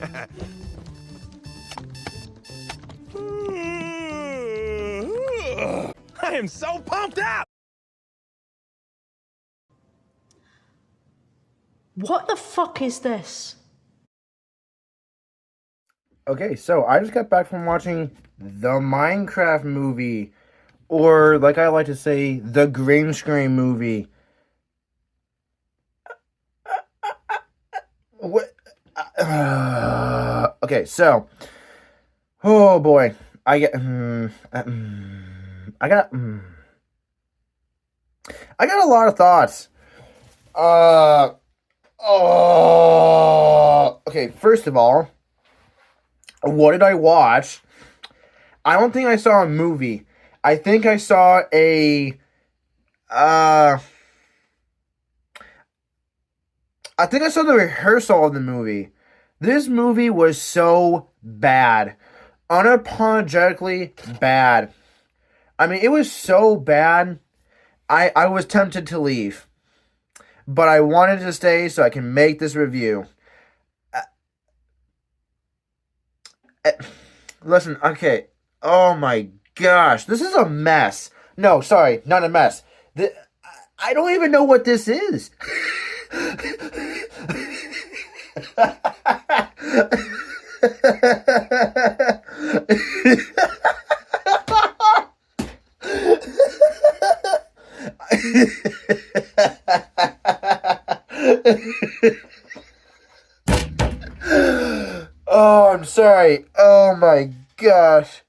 I am so pumped up! What the fuck is this? Okay, so I just got back from watching the Minecraft movie, or like I like to say, the green screen movie. What? Okay, so, oh boy, I got a lot of thoughts. Okay, first of all, what did I watch? I don't think I saw a movie. I think I saw a, I think I saw the rehearsal of the movie. This movie was so bad. Unapologetically bad. I mean, it was so bad, I was tempted to leave. But I wanted to stay so I can make this review. Listen, okay. Oh my gosh. This is a mess. No, sorry, not a mess. I don't even know what this is. Oh, I'm sorry. Oh my gosh.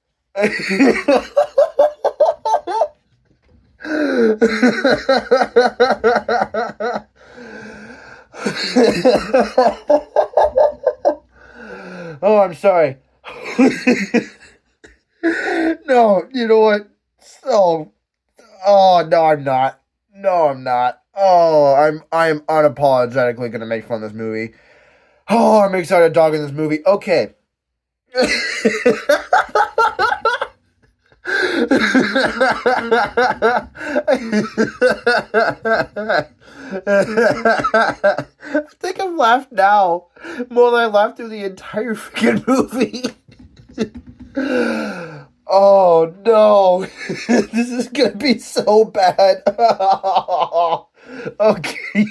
Oh, I'm sorry. No, you know what? Oh, no, I'm not. No, I'm not. Oh, I'm unapologetically gonna make fun of this movie. Oh, I'm excited to dog in this movie. Okay. I think I've laughed now more than I laughed through the entire freaking movie. Oh no, this is gonna be so bad. Okay.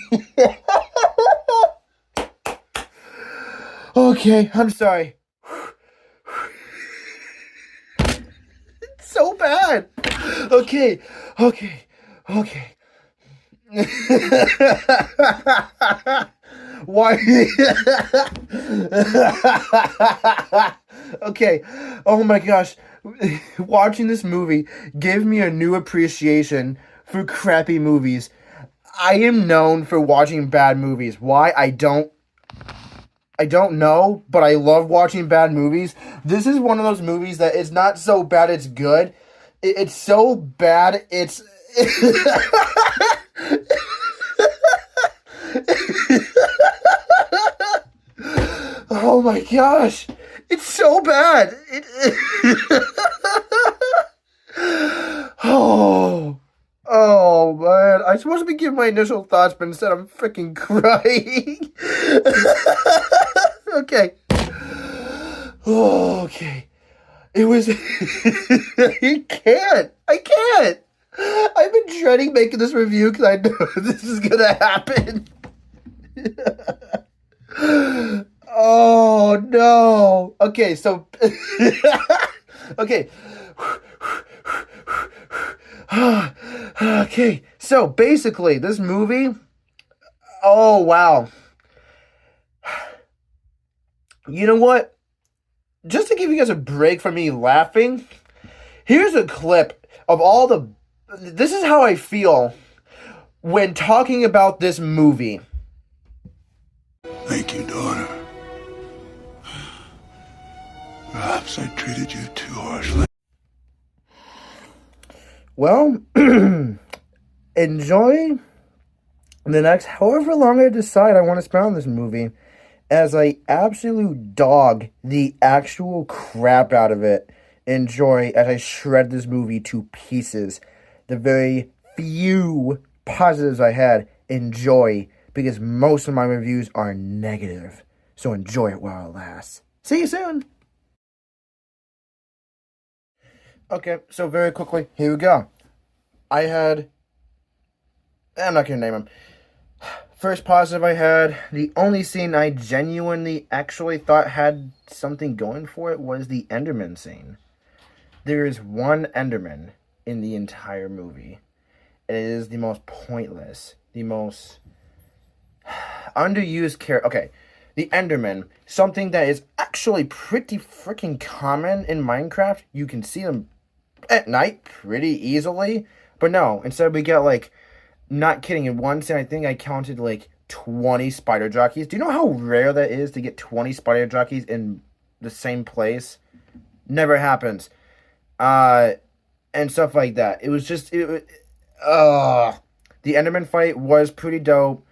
Okay, I'm sorry. It's so bad. Okay. Why? Okay. Oh my gosh. Watching this movie gave me a new appreciation for crappy movies. I am known for watching bad movies. Why? I don't know, but I love watching bad movies. This is one of those movies that it's not so bad it's good. It's so bad it's... Oh my gosh. It's so bad. Oh man. I'm supposed to be giving my initial thoughts, but instead I'm freaking crying. Okay. Okay. It was... I can't. I've been dreading making this review because I know this is going to happen. Oh, no. Okay, so... Okay. Okay, so basically, this movie... Oh, wow. You know what? Just to give you guys a break from me laughing, here's a clip of all the... This is how I feel when talking about this movie. Thank you, daughter. Perhaps I treated you too harshly. Well, enjoy the next however long I decide I want to spend on this movie, as I absolute dog the actual crap out of it. Enjoy as I shred this movie to pieces. The very few positives I had, enjoy, because most of my reviews are negative. So enjoy it while it lasts. See you soon! Okay, so very quickly, here we go. I'm not gonna name him. First positive I had, the only scene I genuinely actually thought had something going for it was the Enderman scene. There is one Enderman in the entire movie. It is the most pointless, the most underused character. Okay, the Enderman, something that is actually pretty freaking common in Minecraft. You can see them at night pretty easily. But no, instead we get like, not kidding, in one scene I think I counted like 20 spider jockeys. Do you know how rare that is to get 20 spider jockeys in the same place? Never happens. And stuff like that. It was just, the Enderman fight was pretty dope,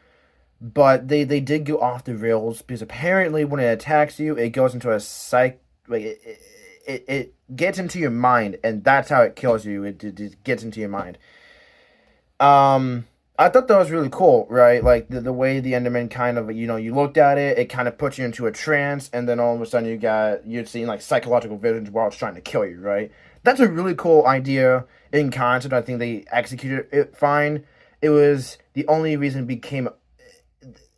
but they did go off the rails, because apparently when it attacks you, it goes into a it gets into your mind, and that's how it kills you. It gets into your mind. I thought that was really cool, right? Like, the way the Enderman kind of, you looked at it, it kind of puts you into a trance, and then all of a sudden you're seeing, like, psychological visions while it's trying to kill you, right? That's a really cool idea in concept. I think they executed it fine. It was the only reason it became...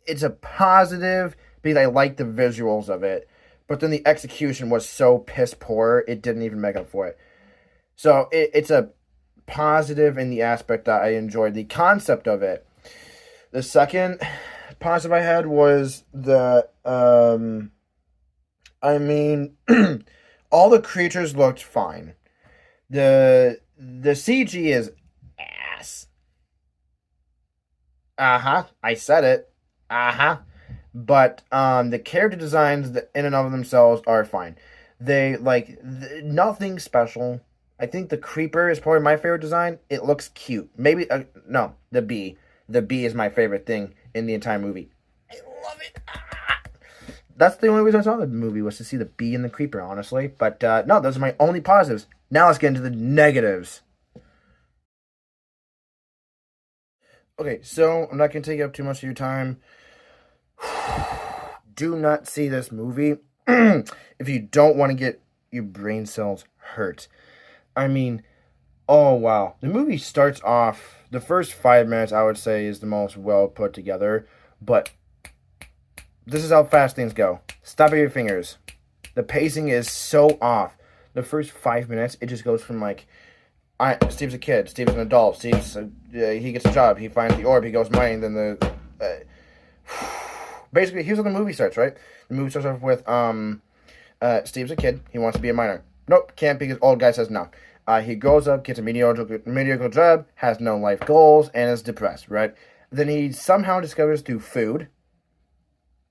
It's a positive, because I like the visuals of it, but then the execution was so piss poor, it didn't even make up for it. So, it's a positive in the aspect that I enjoyed the concept of it. The second positive I had was all the creatures looked fine. The CG is ass. I said it. But the character designs in and of themselves are fine. They nothing special. I think the creeper is probably my favorite design. It looks cute. Maybe, no, the bee. The bee is my favorite thing in the entire movie. I love it. That's the only reason I saw the movie, was to see the bee and the creeper, honestly. But, no, those are my only positives. Now let's get into the negatives. Okay, so I'm not going to take up too much of your time. Do not see this movie if you don't want to get your brain cells hurt. I mean, oh wow. The movie starts off, the first 5 minutes I would say is the most well put together, but this is how fast things go. Stop at your fingers. The pacing is so off. The first 5 minutes, it just goes from like, Steve's a kid, Steve's an adult, he gets a job, he finds the orb, he goes mining, then basically, here's how the movie starts, right? The movie starts off with, Steve's a kid, he wants to be a miner. Nope, can't, because old guy says no. He grows up, gets a mediocre job, has no life goals, and is depressed, right? Then he somehow discovers through food,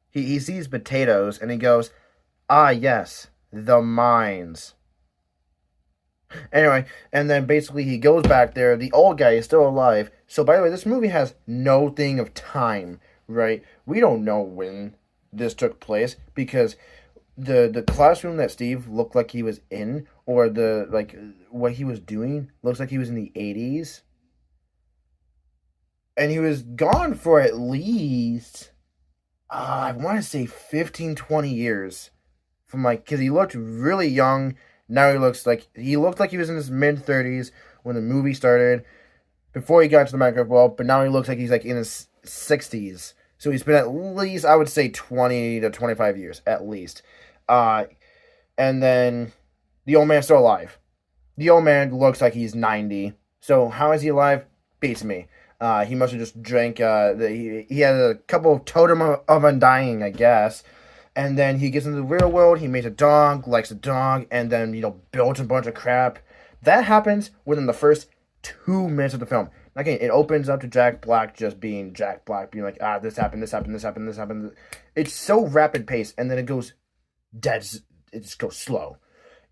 he sees potatoes, and he goes, yes, the mines. Anyway, and then basically he goes back there, the old guy is still alive. So, by the way, this movie has no thing of time, right? We don't know when this took place, because the classroom that Steve looked like he was in, or what he was doing, looks like he was in the 80s. And he was gone for at least, I want to say 15, 20 years. Because he looked really young. Now he looked like he was in his mid-30s when the movie started, before he got to the Minecraft world, but now he looks like he's like in his 60s. So he's been at least, I would say, 20 to 25 years, at least. And then the old man's still alive. The old man looks like he's 90. So how is he alive? Beats me. He must have just drank, he had a couple of totem of undying, I guess. And then he gets into the real world, he makes a dog, likes a dog, and then, builds a bunch of crap. That happens within the first 2 minutes of the film. Again, it opens up to Jack Black just being Jack Black, being like, this happened, this happened, this happened, this happened. It's so rapid paced, and then it goes dead. It just goes slow.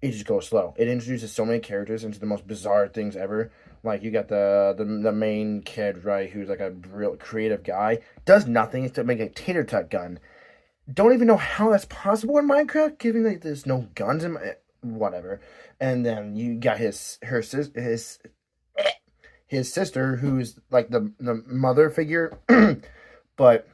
It just goes slow. It introduces so many characters into the most bizarre things ever. Like, you got the main kid, right, who's like a real creative guy. Does nothing except make a tater tot gun. Don't even know how that's possible in Minecraft, given that there's no guns in whatever. And then you got his sister, who's like the mother figure. But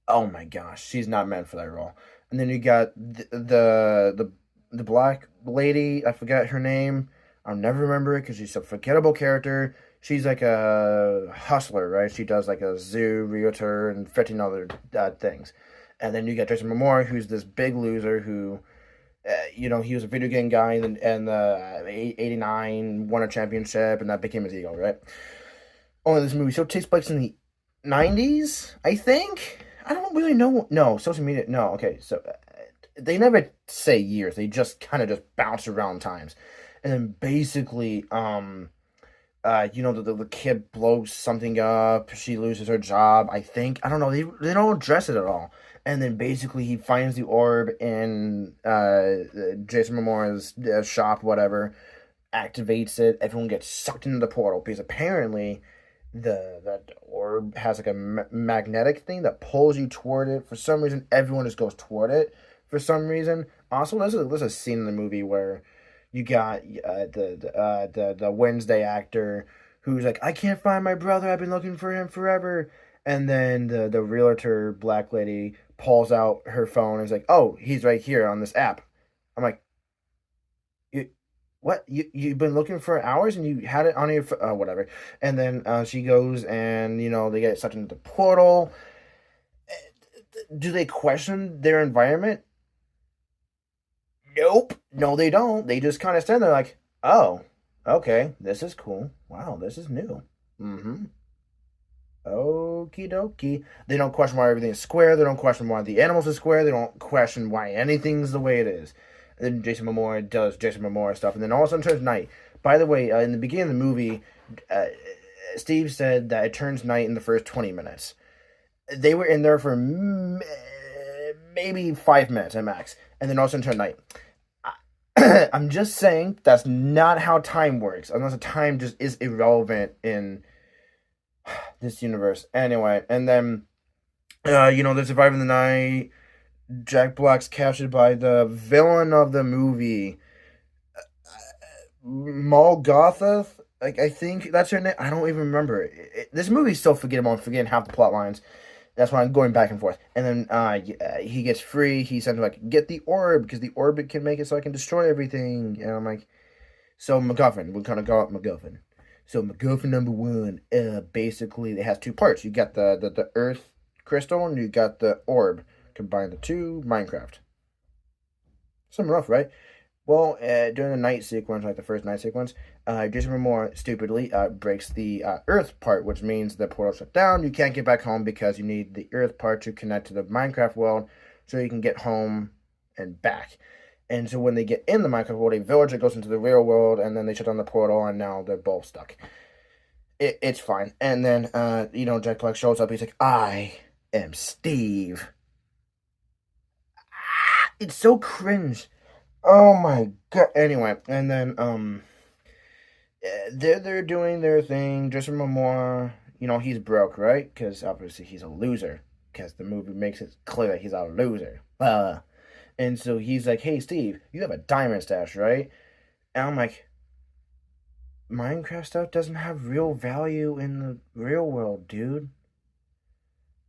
Oh my gosh, she's not meant for that role. And then you got the black lady. I forgot her name. I'll never remember it because she's a forgettable character. She's like a hustler, right? She does like a zoo, realtor, and 15 other things. And then you got Jason Momoa, who's this big loser who, he was a video game guy and 89 won a championship, and that became his ego, right? Only this movie still takes place in the 90s, I think. I don't really know. No, social media. No, okay. So they never say years. They just kind of just bounce around times, and then basically, the kid blows something up. She loses her job. I think. I don't know. They don't address it at all. And then basically he finds the orb in Jason Momoa's shop, whatever, activates it. Everyone gets sucked into the portal because apparently that orb has like a magnetic thing that pulls you toward it. For some reason, everyone just goes toward it. For some reason, also there's a scene in the movie where you got the Wednesday actor who's like, I can't find my brother. I've been looking for him forever. And then the realtor black lady pulls out her phone and is like, oh, he's right here on this app. I'm like, what? You've been looking for hours and you had it on your whatever. And then she goes and they get sucked into the portal. Do they question their environment? Nope. No, they don't. They just kind of stand there like, oh, okay, this is cool. Wow, this is new. Mm-hmm. Okie dokie. They don't question why everything is square. They don't question why the animals are square. They don't question why anything's the way it is. And then Jason Momoa does Jason Momoa stuff, and then all of a sudden turns night. By the way, in the beginning of the movie, Steve said that it turns night in the first 20 minutes. They were in there for maybe 5 minutes at max, and then all of a sudden turn night. I'm just saying that's not how time works, unless the time just is irrelevant in this universe. Anyway, and then, they're surviving the night. Jack Black's captured by the villain of the movie, Malgotha. Like, I think that's her name. I don't even remember. This movie's so forgettable. I'm forgetting half the plot lines. That's why I'm going back and forth. And then he gets free. He said, like, get the orb, because the orb can make it so I can destroy everything. And I'm like, so MacGuffin. We're going to call it MacGuffin. So MacGuffin number one, basically, it has two parts. You got the Earth crystal, and you got the orb. Combine the two, Minecraft. Something rough, right? Well, during the night sequence, like the first night sequence, Jason Momoa stupidly breaks the Earth part, which means the portal shut down. You can't get back home because you need the Earth part to connect to the Minecraft world so you can get home and back. And so when they get in the Minecraft world, a villager goes into the real world, and then they shut down the portal, and now they're both stuck. It's fine. And then, Jack Black shows up. He's like, I am Steve. It's so cringe. Oh my god. Anyway, and then they're doing their thing. Jason Momoa, he's broke, right? Because obviously he's a loser. Because the movie makes it clear that he's a loser. And so he's like, hey Steve, you have a diamond stash, right? And I'm like, Minecraft stuff doesn't have real value in the real world, dude.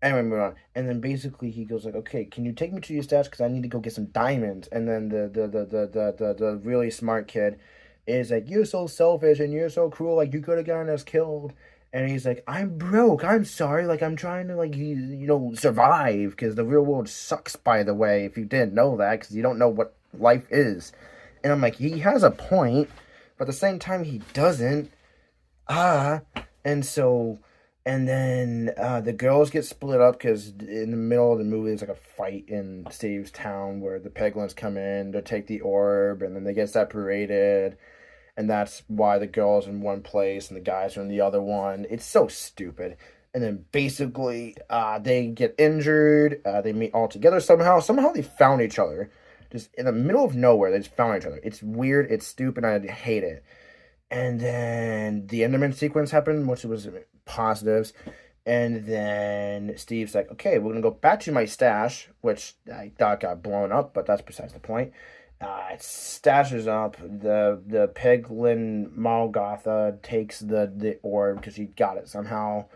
Anyway, move on. And then basically he goes like, okay, can you take me to your stash because I need to go get some diamonds. And then the really smart kid is like, you're so selfish and you're so cruel, like you could have gotten us killed. And he's like, I'm broke, I'm sorry, like I'm trying to like survive, because the real world sucks, by the way, if you didn't know that, because you don't know what life is. And I'm like, he has a point, but at the same time he doesn't. And then the girls get split up because in the middle of the movie there's like a fight in Steve's town where the Peglins come in to take the orb, and then they get separated, and that's why the girls are in one place and the guys are in the other one. It's so stupid. And then basically they get injured. They meet all together somehow. Somehow they found each other. Just in the middle of nowhere, they just found each other. It's weird. It's stupid. I hate it. And then the Enderman sequence happened, which was positives. And then Steve's like, okay, we're going to go back to my stash, which I thought got blown up, but that's besides the point. It stashes up. The Peglin Malgotha takes the orb because he got it somehow.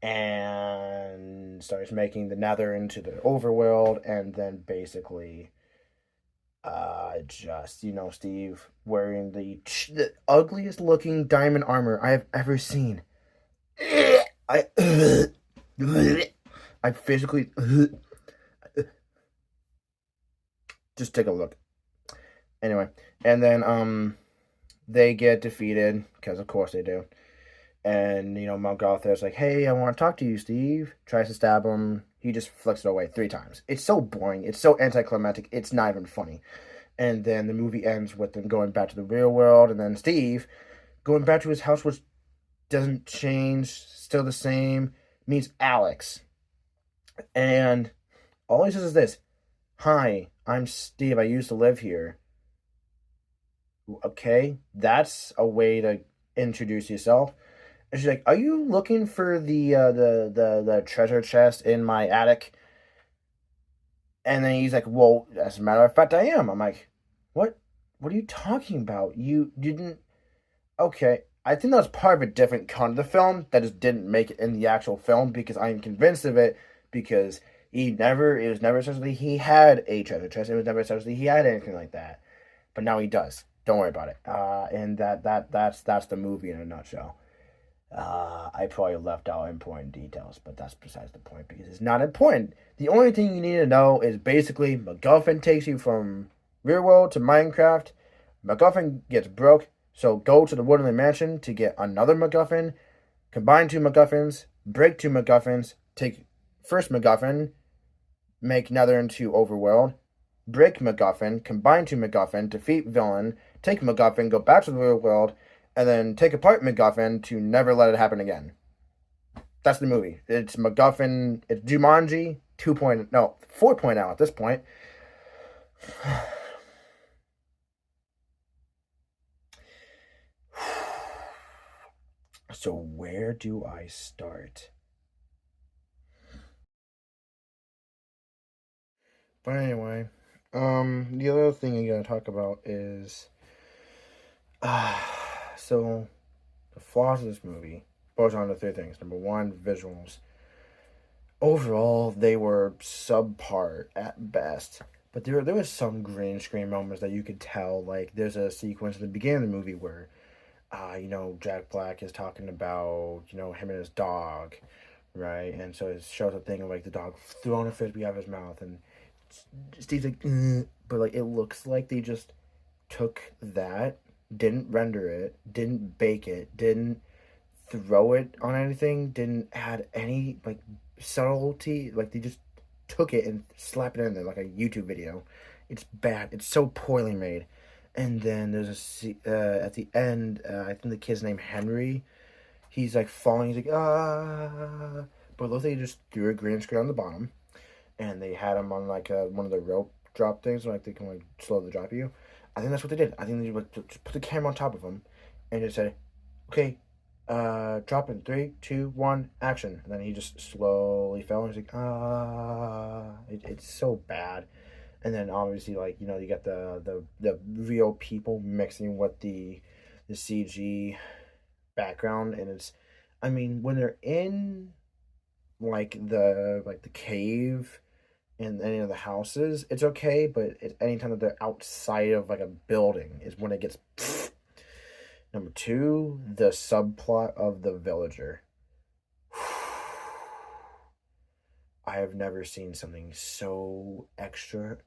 And then starts making the nether into the overworld, and then basically just, Steve wearing the ugliest looking diamond armor I have ever seen. I I physically just take a look. Anyway, and then they get defeated, because of course they do. And, Mount Gothar's like, hey, I want to talk to you, Steve. Tries to stab him. He just flicks it away 3 times. It's so boring. It's so anticlimactic. It's not even funny. And then the movie ends with them going back to the real world. And then Steve going back to his house, which doesn't change. Still the same. Meets Alex. And all he says is this. Hi, I'm Steve. I used to live here. Okay, that's a way to introduce yourself. And she's like, "Are you looking for the treasure chest in my attic?" And then he's like, "Well, as a matter of fact, I am." I'm like, "What? What are you talking about? You didn't?" Okay, I think that was part of a different cut of the film that just didn't make it in the actual film, because I am convinced of it, because it was never essentially he had a treasure chest. It was never essentially he had anything like that. But now he does. Don't worry about it. And that's the movie in a nutshell. I probably left out important details, but that's besides the point, because it's not important. The only thing you need to know is basically MacGuffin takes you from real world to Minecraft. MacGuffin gets broke, so go to the Woodland Mansion to get another MacGuffin. Combine 2 MacGuffins, break 2 MacGuffins, take first MacGuffin, make Nether into Overworld, break MacGuffin, combine 2 MacGuffin, defeat villain, take MacGuffin, go back to the real world, and then take apart MacGuffin to never let it happen again. That's the movie. It's MacGuffin. It's Jumanji 4.0 at this point. So where do I start? But anyway, the other thing I gotta talk about is, so the flaws of this movie boils down to 3 things. Number 1, visuals. Overall, they were subpar at best. But there was some green screen moments that you could tell. Like, there's a sequence at the beginning of the movie where, Jack Black is talking about, him and his dog, right? And so it shows a thing of, like, the dog throwing a frisbee out of his mouth, and Steve's like, but, like, it looks like they just took that, didn't render it, didn't bake it, didn't throw it on anything, didn't add any, like, subtlety. Like, they just took it and slapped it in there like a YouTube video. It's bad. It's so poorly made. And then there's at the end, I think the kid's named Henry. He's, like, falling. He's like, ah. But it looks like they just threw a green screen on the bottom. And they had him on, like, one of the rope drop things, like, they can, like, slowly drop you. I think that's what they did. I think they, like, just put the camera on top of him and just said, okay, drop in 3, 2, 1, action. And then he just slowly fell, and he's like, it's so bad. And then obviously, like, you got the real people mixing with the CG background, and it's, I mean, when they're in like the cave in any of the houses, it's okay, but anytime that they're outside of, like, a building is when it gets Number 2, the subplot of the villager. I have never seen something so extra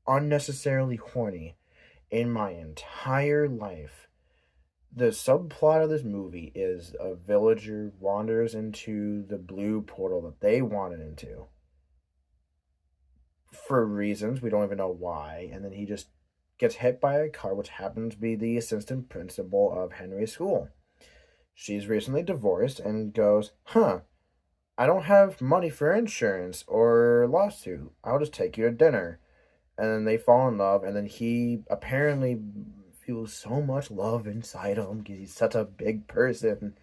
unnecessarily horny in my entire life. The subplot of this movie is a villager wanders into the blue portal that they wanted into. For reasons, we don't even know why. And then he just gets hit by a car, which happens to be the assistant principal of Henry's school. She's recently divorced and goes, I don't have money for insurance or lawsuit. I'll just take you to dinner. And then they fall in love, and then he apparently feels so much love inside him because he's such a big person,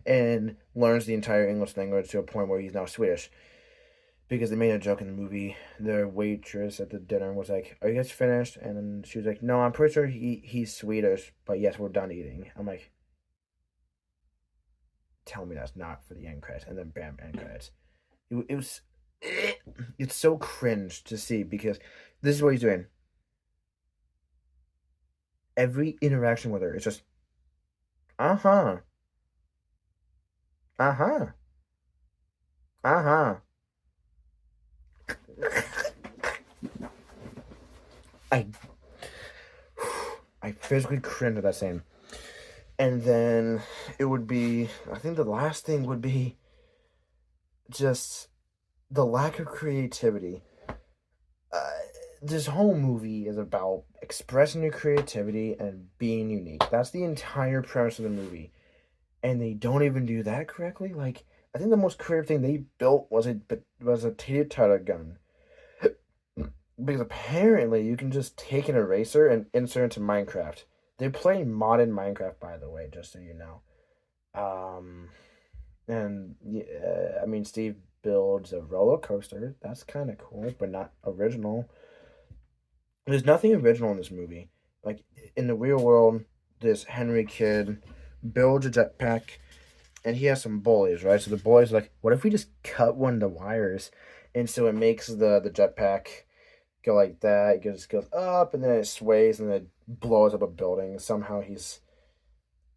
and learns the entire English language to a point where he's now Swedish. Because they made a joke in the movie. The waitress at the dinner was like, are you guys finished? And then she was like, no, I'm pretty sure he's Swedish, but yes, we're done eating. I'm like, tell me that's not for the end credits. And then bam, end credits. It was. It's so cringe to see because this is what he's doing. Every interaction with her is just, uh huh, uh huh, uh huh. I I physically cringe at that scene. And then it would be, I think the last thing would be just the lack of creativity. Uh, this whole movie is about expressing your creativity and being unique. That's the entire premise of the movie. And they don't even do that correctly. Like, I think the most creative thing they built was a tater gun. Because apparently you can just take an eraser and insert into Minecraft. They're playing modded Minecraft, by the way, just so you know. Um, and yeah, I mean, Steve builds a roller coaster. That's kind of cool, but not original. There's nothing original in this movie. Like in the real world, this Henry kid builds a jetpack, and he has some bullies, right? So the bullies are like, what if we just cut one of the wires, and so it makes the jetpack go like that. It just goes up, and then it sways, and then it blows up a building. Somehow he's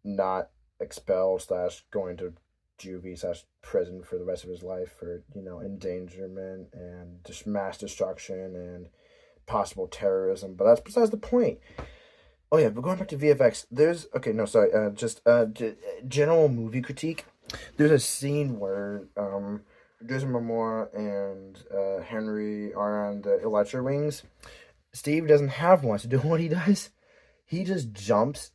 not expelled slash going to juvie slash prison for the rest of his life for endangerment and just mass destruction and possible terrorism. But that's besides the point. Oh yeah, but going back to VFX, there's okay. No, sorry. Just general movie critique. There's a scene where Jason Momoa and Henry are on the Electra wings. Steve doesn't have one, so do what he does. He just jumps.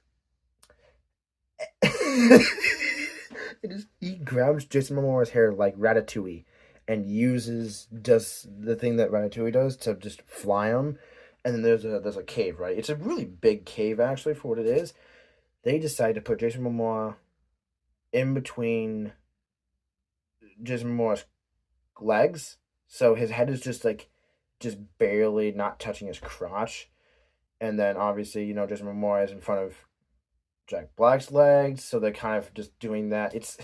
He grabs Jason Momoa's hair like Ratatouille, and does the thing that Ratatouille does to just fly him. And then there's a cave, right? It's a really big cave actually for what it is. They decide to put Jason Momoa in between Jason Momoa's legs, so his head is just barely not touching his crotch. And then obviously, Jason Momoa is in front of Jack Black's legs, so they're kind of just doing that. It's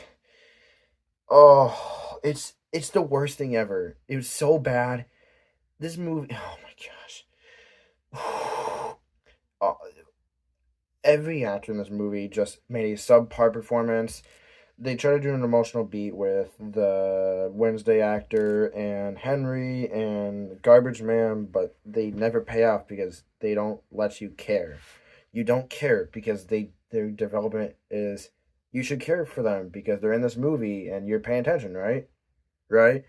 the worst thing ever. It was so bad. This movie, oh my gosh. Uh, every actor in this movie just made a subpar performance. They try to do an emotional beat with the Wednesday actor and Henry and Garbage Man, but they never pay off because they don't let you care. You don't care because their development is you should care for them because they're in this movie and you're paying attention, right? Right?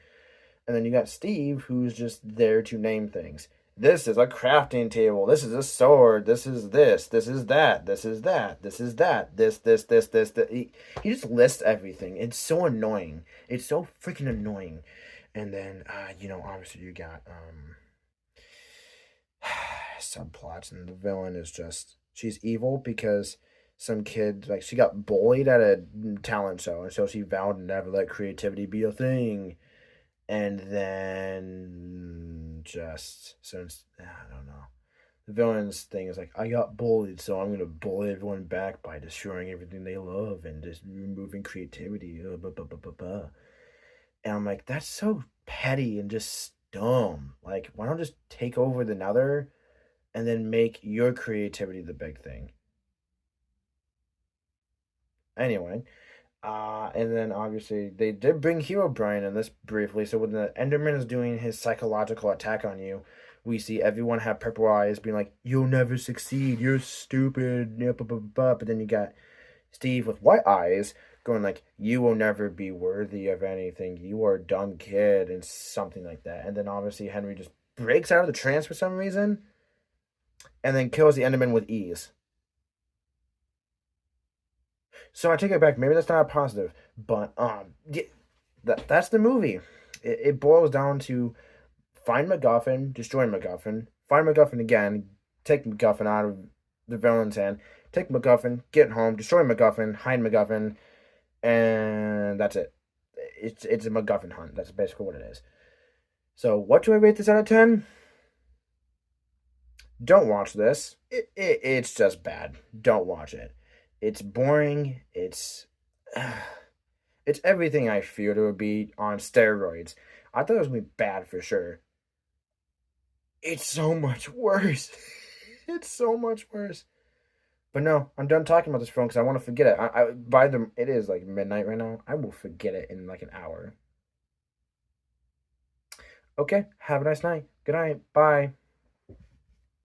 And then you got Steve who's just there to name things. This is a crafting table. This is a sword. This is this. This is that. This is that. This is that. This. He just lists everything. It's so annoying. It's so freaking annoying. And then, obviously you got subplots, and the villain is just she's evil because some kid she got bullied at a talent show, and so she vowed to never let creativity be a thing. And then just since I don't know, the villain's thing is like I got bullied, so I'm gonna bully everyone back by destroying everything they love and just removing creativity. And I'm like, that's so petty and just dumb. Like, why don't just take over the Nether and then make your creativity the big thing? Anyway, and then obviously they did bring Hero Brian in this briefly. So when the Enderman is doing his psychological attack on you, we see everyone have purple eyes being like, "You'll never succeed. You're stupid." Yeah, but then you got Steve with white eyes going like, "You will never be worthy of anything. You are a dumb kid," and something like that. And then obviously Henry just breaks out of the trance for some reason, and then kills the Enderman with ease. So I take it back. Maybe that's not a positive, but yeah, that's the movie. It boils down to find MacGuffin, destroy MacGuffin, find MacGuffin again, take MacGuffin out of the villain's hand, take MacGuffin, get home, destroy MacGuffin, hide MacGuffin, and that's it. It's a MacGuffin hunt. That's basically what it is. So what do I rate this out of 10? Don't watch this. It's just bad. Don't watch it. It's boring. It's It's everything I feared it would be on steroids. I thought it was going to be bad for sure. It's so much worse. It's so much worse. But no, I'm done talking about this film because I want to forget it. It is like midnight right now. I will forget it in like an hour. Okay, have a nice night. Good night. Bye.